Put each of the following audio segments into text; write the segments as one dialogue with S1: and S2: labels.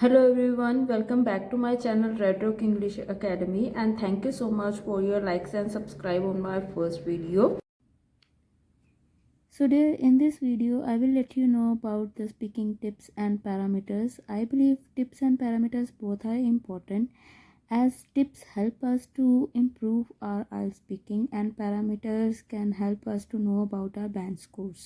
S1: Hello everyone, welcome back to my channel Red Rock English Academy, and thank you so much for your likes and subscribe on my first video. So dear, in this video I will let you know about the speaking tips and parameters. I believe tips and parameters both are important, as tips help us to improve our IELTS speaking and parameters can help us to know about our band scores.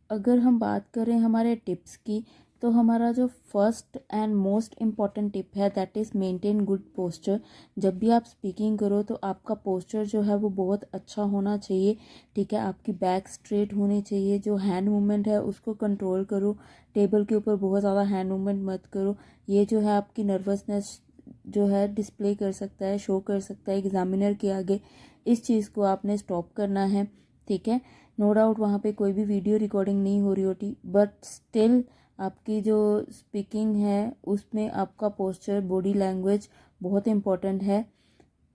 S1: अगर हम बात करें हमारे tips की, तो हमारा जो first and most important tip है that is maintain good posture. जब भी आप स्पीकिंग करो तो आपका पोस्चर जो है वो बहुत अच्छा होना चाहिए, ठीक है। आपकी बैक स्ट्रेट होनी चाहिए, जो हैंड मूवमेंट है उसको कंट्रोल करो, टेबल के ऊपर बहुत ज़्यादा हैंड मूवमेंट मत करो। ये जो है आपकी नर्वसनेस जो है डिस्प्ले कर सकता है, शो कर सकता है एग्जामिनर के आगे। इस चीज़ को आपने स्टॉप करना है, ठीक है। नो डाउट वहाँ पे कोई भी वीडियो रिकॉर्डिंग नहीं हो रही होती, बट स्टिल आपकी जो स्पीकिंग है उसमें आपका पोस्चर, बॉडी लैंग्वेज बहुत इम्पॉर्टेंट है,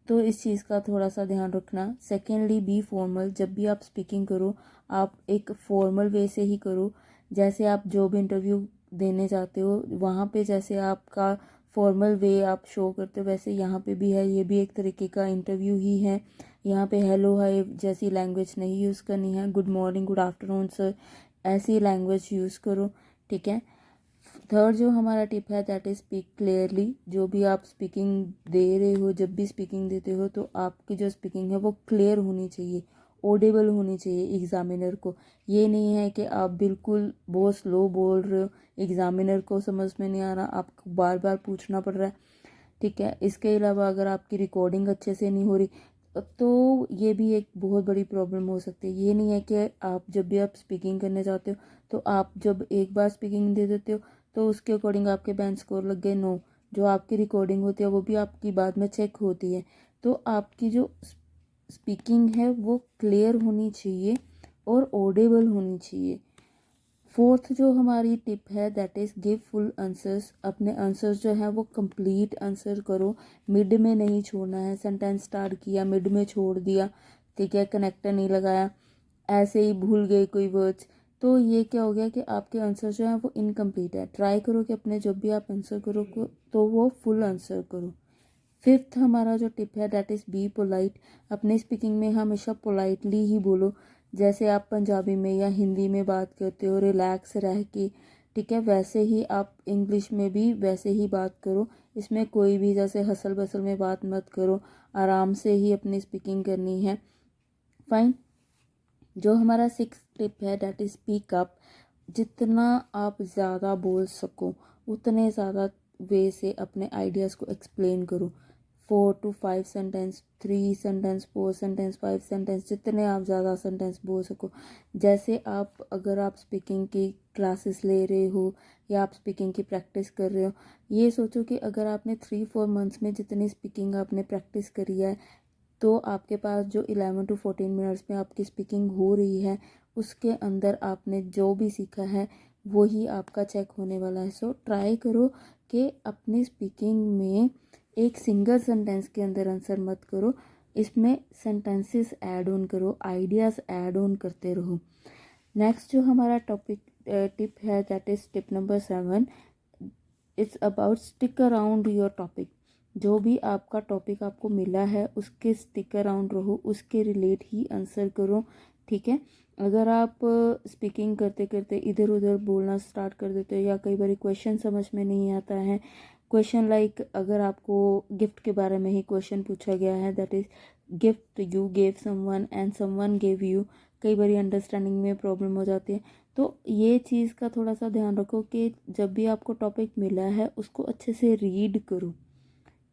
S1: तो इस चीज़ का थोड़ा सा ध्यान रखना। Secondly, B formal. जब भी आप स्पीकिंग करो आप एक फॉर्मल वे से ही करो। जैसे आप जॉब इंटरव्यू देने जाते हो वहाँ पे जैसे आपका फॉर्मल वे आप शो करते हो, वैसे यहाँ पे भी है। ये भी एक तरीके का इंटरव्यू ही है। यहाँ पे हेलो हाय जैसी लैंग्वेज नहीं यूज़ करनी है, good morning, good afternoon sir, ऐसी लैंग्वेज यूज़ करो, ठीक है। थर्ड जो हमारा टिप है दैट इज़ स्पीक क्लियरली। जो भी आप स्पीकिंग दे रहे हो, जब भी स्पीकिंग देते हो तो आपकी जो स्पीकिंग है वो क्लियर होनी चाहिए, ऑडिबल होनी चाहिए एग्ज़ामिनर को। ये नहीं है कि आप बिल्कुल बहुत स्लो बोल रहे हो, एग्ज़ामिनर को समझ में नहीं आ रहा, आपको बार बार पूछना पड़ रहा है, ठीक है। इसके अलावा अगर आपकी रिकॉर्डिंग अच्छे से नहीं हो रही तो ये भी एक बहुत बड़ी प्रॉब्लम हो सकती है। ये नहीं है कि आप जब भी आप स्पीकिंग करने जाते हो तो आप जब एक बार स्पीकिंग दे देते हो तो उसके अकॉर्डिंग आपके बैंड स्कोर लग गए। नो, जो आपकी रिकॉर्डिंग होती है वो भी आपकी बाद में चेक होती है, तो आपकी जो स्पीकिंग है वो क्लियर होनी चाहिए और ऑडिबल होनी चाहिए। फोर्थ जो हमारी टिप है that is give full answers. अपने आंसर्स जो है वो कंप्लीट आंसर करो, मिड में नहीं छोड़ना है। सेंटेंस स्टार्ट किया मिड में छोड़ दिया, ठीक है, कनेक्टर नहीं लगाया, ऐसे ही भूल गए कोई वर्ड्स, तो ये क्या हो गया कि आपके आंसर जो है वो इनकम्प्लीट है। ट्राई करो कि अपने जब भी आप आंसर करो तो वो फुल आंसर करो। फिफ्थ हमारा जो टिप है दैट इज़ बी पोलाइट। अपनी स्पीकिंग में हमेशा पोलाइटली ही बोलो। जैसे आप पंजाबी में या हिंदी में बात करते हो रिलैक्स रह के, ठीक है, वैसे ही आप इंग्लिश में भी वैसे ही बात करो। इसमें कोई भी जैसे हसल बसल में बात मत करो, आराम से ही अपनी स्पीकिंग करनी है। फाइन। जो हमारा सिक्स टिप है दैट इज़ स्पीक अप। जितना आप ज़्यादा बोल सको उतने ज़्यादा वे से अपने आइडियाज़ को एक्सप्लेन करो। 4 to 5 sentence, 3 sentence, 4 sentence, 5 sentence, जितने आप ज़्यादा सेंटेंस बोल सको। जैसे आप अगर आप स्पीकिंग की क्लासेस ले रहे हो या आप स्पीकिंग की प्रैक्टिस कर रहे हो, ये सोचो कि अगर आपने 3-4 मंथ्स में जितनी स्पीकिंग आपने प्रैक्टिस करी है तो आपके पास जो 11 to 14 मिनट्स में आपकी स्पीकिंग हो रही है उसके अंदर आपने जो भी सीखा है वही आपका चेक होने वाला है। सो ट्राई करो कि अपनी स्पीकिंग में एक सिंगल सेंटेंस के अंदर आंसर मत करो, इसमें सेंटेंसेस ऐड ऑन करो, आइडियाज़ ऐड ऑन करते रहो। नेक्स्ट जो हमारा टॉपिक टिप है that is tip number 7। It's about stick around your topic. जो भी आपका टॉपिक आपको मिला है उसके स्टिक अराउंड रहो, उसके रिलेट ही आंसर करो, ठीक है। अगर आप स्पीकिंग करते करते इधर उधर बोलना स्टार्ट कर देते हो या कई बार क्वेश्चन समझ में नहीं आता है, क्वेश्चन लाइक अगर आपको गिफ्ट के बारे में ही क्वेश्चन पूछा गया है that is gift you gave someone and someone gave you, कई बार अंडरस्टैंडिंग में प्रॉब्लम हो जाती है। तो ये चीज़ का थोड़ा सा ध्यान रखो कि जब भी आपको टॉपिक मिला है उसको अच्छे से रीड करो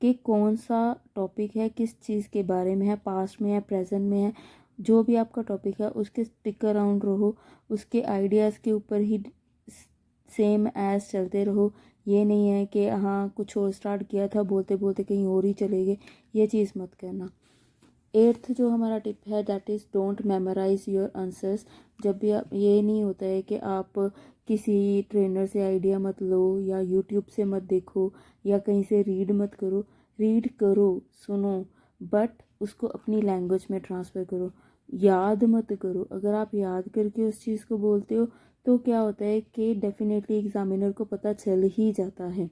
S1: कि कौन सा टॉपिक है, किस चीज़ के बारे में है, पास्ट में है, प्रेजेंट में है। जो भी आपका टॉपिक है उसके स्टिक अराउंड रहो, उसके आइडियाज़ के ऊपर ही सेम एज चलते रहो। ये नहीं है कि हाँ कुछ और स्टार्ट किया था बोलते बोलते कहीं और ही चले गए, ये चीज़ मत करना। एट्थ जो हमारा टिप है that is don't memorise your answers. जब भी आप, ये नहीं होता है कि आप किसी ट्रेनर से आइडिया मत लो या यूट्यूब से मत देखो या कहीं से रीड मत करो। रीड करो, सुनो, बट उसको अपनी लैंग्वेज में ट्रांसफ़र करो। याद मत करो। अगर आप याद करके उस चीज़ को बोलते हो तो क्या होता है कि डेफिनेटली एग्जामिनर को पता चल ही जाता है।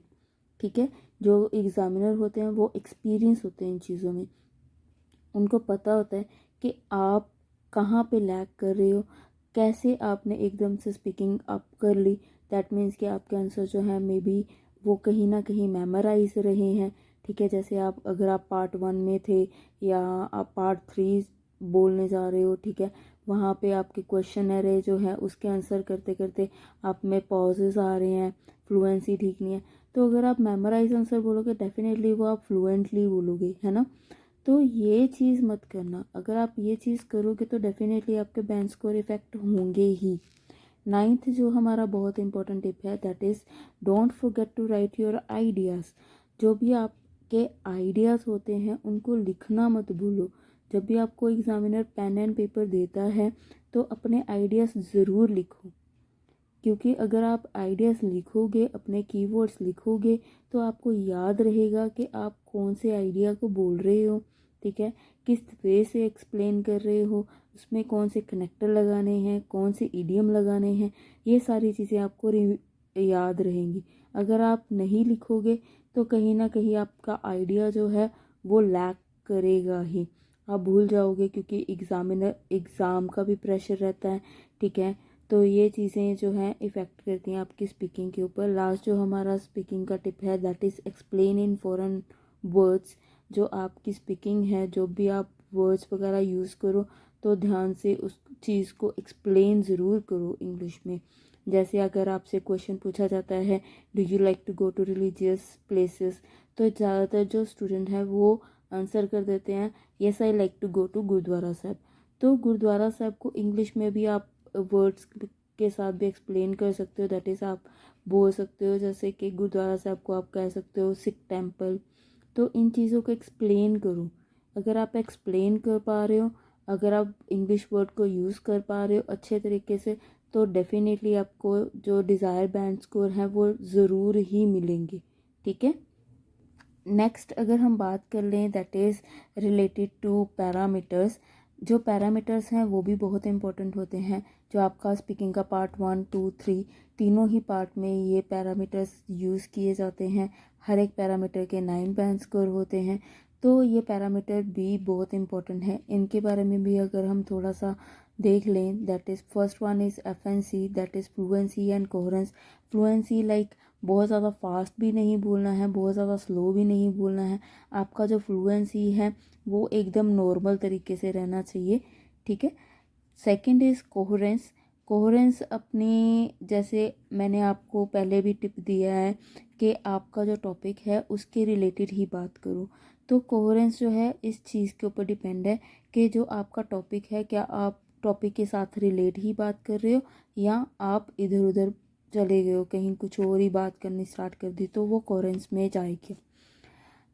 S1: ठीक है। जो एग्ज़ामिनर होते हैं वो एक्सपीरियंस होते हैं इन चीज़ों में, उनको पता होता है कि आप कहाँ पे लैग कर रहे हो, कैसे आपने एकदम से स्पीकिंग अप कर ली। दैट मीन्स कि आपके आंसर जो है मे बी वो कहीं ना कहीं मेमोराइज रहे हैं, ठीक है। जैसे आप अगर आप पार्ट 1 में थे या आप पार्ट 3 बोलने जा रहे हो, ठीक है, वहाँ पे आपके क्वेश्चन एरे जो है उसके आंसर करते करते आप में पॉजेज आ रहे हैं, फ्लुएंसी ठीक नहीं है। तो अगर आप मेमोराइज आंसर बोलोगे डेफिनेटली वो आप फ्लुएंटली बोलोगे, है ना। तो ये चीज़ मत करना। अगर आप ये चीज़ करोगे तो डेफिनेटली आपके बैंड स्कोर इफेक्ट होंगे ही। 9th जो हमारा बहुत इंपॉर्टेंट टिप है that is don't forget to write your ideas. जो भी आपके आइडियाज़ होते हैं उनको लिखना मत भूलो। जब भी आपको एग्जामिनर पेन एंड पेपर देता है तो अपने आइडियाज़ ज़रूर लिखो, क्योंकि अगर आप आइडियाज़ लिखोगे, अपने कीवर्ड्स लिखोगे, तो आपको याद रहेगा कि आप कौन से आइडिया को बोल रहे हो, ठीक है, किस वे से एक्सप्लेन कर रहे हो, उसमें कौन से कनेक्टर लगाने हैं, कौन से इडियम लगाने हैं, ये सारी चीज़ें आपको याद रहेंगी। अगर आप नहीं लिखोगे तो कहीं ना कहीं आपका आइडिया जो है वो लैक करेगा ही, आप भूल जाओगे, क्योंकि एग्ज़ाम का भी प्रेशर रहता है, ठीक है। तो ये चीज़ें जो हैं इफ़ेक्ट करती हैं आपकी स्पीकिंग के ऊपर। लास्ट जो हमारा स्पीकिंग का टिप है that is explain in foreign words. जो आपकी स्पीकिंग है, जो भी आप वर्ड्स वगैरह यूज़ करो तो ध्यान से उस चीज़ को एक्सप्लेन ज़रूर करो इंग्लिश में। जैसे अगर आपसे क्वेश्चन पूछा जाता है do you like to go to religious places, तो ज़्यादातर जो स्टूडेंट हैं वो आंसर कर देते हैं yes I like to go to gurdwara sahib. तो गुरुद्वारा साहब को इंग्लिश में भी आप वर्ड्स के साथ भी एक्सप्लेन कर सकते हो। दैट इज़ आप बोल सकते हो जैसे कि गुरुद्वारा साहब को आप कह सकते हो सिख टेम्पल। तो इन चीज़ों को एक्सप्लेन करो। अगर आप एक्सप्लेन कर पा रहे हो, अगर आप इंग्लिश वर्ड को यूज़ कर पा रहे हो अच्छे तरीके से, तो डेफिनेटली आपको जो डिज़ायर बैंड स्कोर है वो ज़रूर ही मिलेंगे, ठीक है। नेक्स्ट अगर हम बात कर लें that is related two parameters. जो पैरामीटर्स हैं वो भी बहुत इंपॉर्टेंट होते हैं। जो आपका स्पीकिंग का पार्ट 1, 2, 3 तीनों ही पार्ट में ये पैरामीटर्स यूज़ किए जाते हैं। हर एक पैरामीटर के 9 बैंड स्कोर होते हैं। तो ये पैरामीटर भी बहुत इंपॉर्टेंट है। इनके बारे में भी अगर हम थोड़ा सा देख लें that is first one is FNC, that is fluency and coherence. Fluency like बहुत ज़्यादा फास्ट भी नहीं बोलना है, बहुत ज़्यादा स्लो भी नहीं बोलना है। आपका जो फ्लुएंसी है वो एकदम नॉर्मल तरीके से रहना चाहिए, ठीक है। Second is coherence. कोहेरेंस अपनी, जैसे मैंने आपको पहले भी टिप दिया है कि आपका जो टॉपिक है उसके रिलेटेड ही बात करो। तो कोहेरेंस जो है इस चीज़ के ऊपर डिपेंड है कि जो आपका टॉपिक है क्या आप टॉपिक के साथ रिलेट ही बात कर रहे हो या आप इधर उधर चले गए हो, कहीं कुछ और ही बात करनी स्टार्ट कर दी, तो वो कोहेरेंस में जाएगी।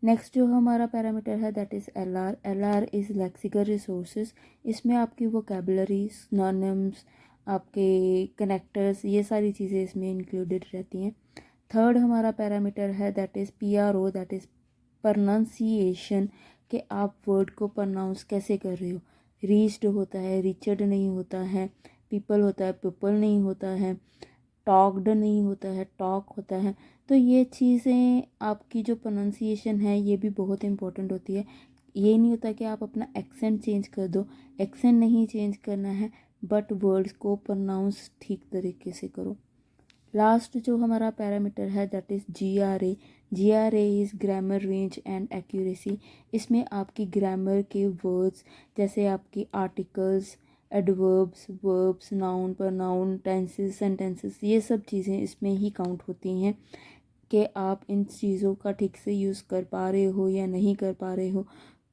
S1: नेक्स्ट जो हमारा पैरामीटर है that is LR. LR is lexical resources. इसमें आपकी वोकेबलरी, सिनोनिम्स, आपके कनेक्टर्स, ये सारी चीज़ें इसमें इंक्लूडेड रहती हैं। थर्ड हमारा पैरामीटर है that is PRO, that is pronunciation, कि आप वर्ड को प्रोनाउंस कैसे कर रहे हो। रीच्ड होता है, रिचड नहीं होता है, पीपल होता है, पीपल नहीं होता है, टॉक्ड नहीं होता है, टॉक होता है। तो ये चीज़ें आपकी जो प्रोनाउंसिएशन है ये भी बहुत इंपॉर्टेंट होती है। ये नहीं होता कि आप अपना एक्सेंट चेंज कर दो, एक्सेंट नहीं चेंज करना है, बट वर्ड्स को प्रोनाउंस ठीक तरीके से करो। लास्ट जो हमारा पैरामीटर है that is जीआरए। जीआरए is grammar range and accuracy. इसमें आपकी ग्रामर के वर्ड्स जैसे आपकी articles, adverbs, verbs, noun, pronoun, tenses, sentences, ये सब चीज़ें इसमें ही काउंट होती हैं कि आप इन चीज़ों का ठीक से यूज़ कर पा रहे हो या नहीं कर पा रहे हो।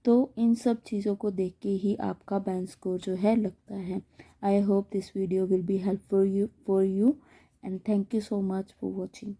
S1: तो इन सब चीज़ों को देख के ही आपका बैंड स्कोर जो है लगता है। I hope this video will be helpful for you and thank you so much for watching.